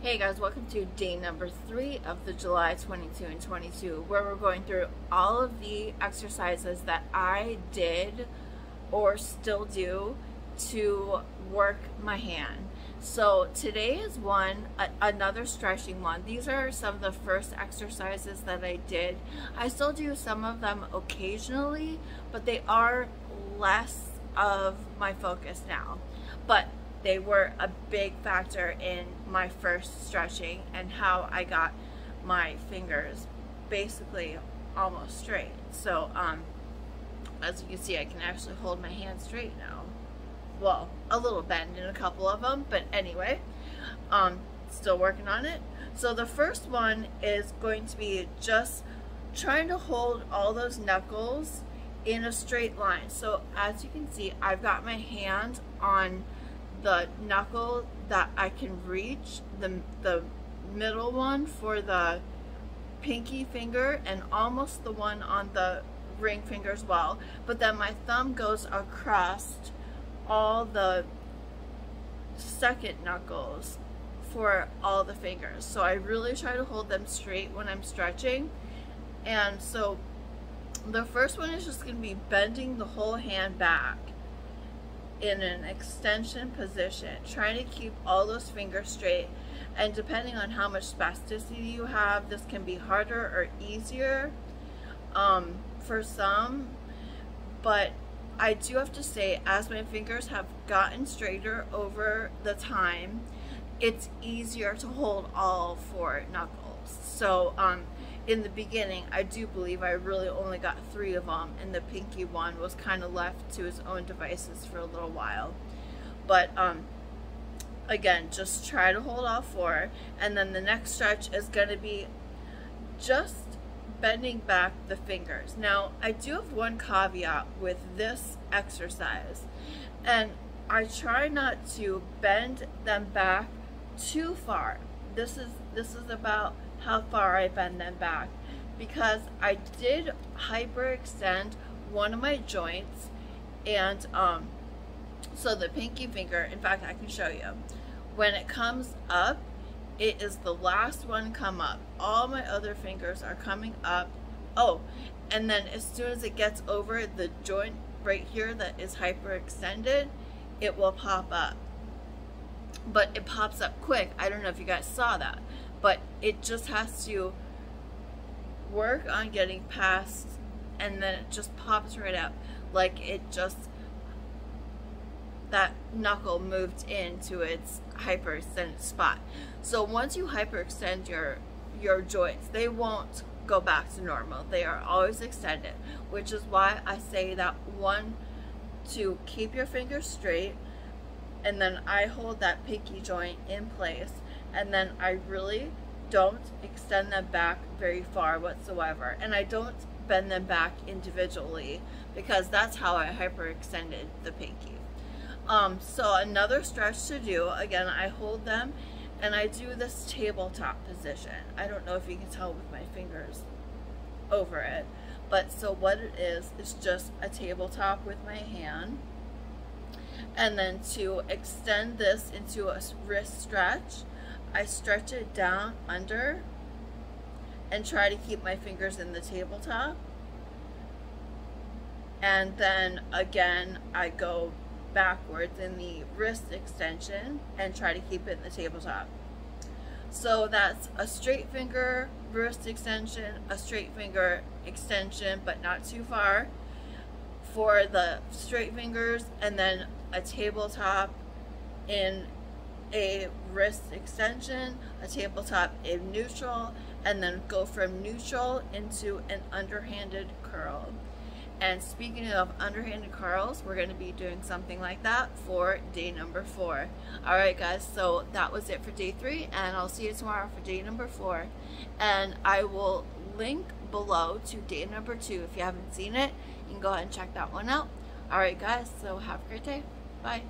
Hey guys, welcome to day number 3 of the July 22 and 22, where we're going through all of the exercises that I did or still do to work my hand. So today is another stretching one. These are some of the first exercises that I did. I still do some of them occasionally, but they are less of my focus now. But they were a big factor in my first stretching and how I got my fingers basically almost straight. So as you can see, I can actually hold my hand straight now. Well, a little bend in a couple of them, but anyway, still working on it. So the first one is going to be just trying to hold all those knuckles in a straight line. So as you can see, I've got my hand on the knuckle that I can reach, the middle one for the pinky finger, and almost the one on the ring finger as well. But then my thumb goes across all the second knuckles for all the fingers. So I really try to hold them straight when I'm stretching. And so the first one is just going to be bending the whole hand back in an extension position, trying to keep all those fingers straight. And depending on how much spasticity you have, this can be harder or easier for some. But I do have to say, as my fingers have gotten straighter over the time, it's easier to hold all 4 knuckles. So in the beginning, I do believe I really only got 3 of them, and the pinky one was kind of left to his own devices for a little while. But again, just try to hold all 4, and then the next stretch is going to be just bending back the fingers. Now, I do have one caveat with this exercise, and I try not to bend them back too far. This is about how far I bend them back, because I did hyperextend one of my joints, and so the pinky finger, in fact I can show you, when it comes up, it is the last one come up. All my other fingers are coming up. Oh, and then as soon as it gets over the joint right here that is hyperextended, it will pop up. But it pops up quick. I don't know if you guys saw that, but it just has to work on getting past, and then it just pops right up, like it just, that knuckle moved into its hyperextended spot. So once you hyperextend your joints, they won't go back to normal. They are always extended, which is why I say that one, to keep your fingers straight, and then I hold that pinky joint in place, and then I really don't extend them back very far whatsoever, and I don't bend them back individually, because that's how I hyperextended the pinky. So another stretch to do, again, I hold them and I do this tabletop position. I don't know if you can tell with my fingers over it, but so what it is just a tabletop with my hand. And then to extend this into a wrist stretch, I stretch it down under and try to keep my fingers in the tabletop. And then again, I go backwards in the wrist extension and try to keep it in the tabletop. So that's a straight finger wrist extension, a straight finger extension, but not too far for the straight fingers, and then a tabletop in a wrist extension, a tabletop in neutral, and then go from neutral into an underhanded curl. And speaking of underhanded curls, we're going to be doing something like that for day number 4. Alright guys, so that was it for day 3, and I'll see you tomorrow for day number 4. And I will link below to day number 2. If you haven't seen it, you can go ahead and check that one out. Alright guys, so have a great day. Bye.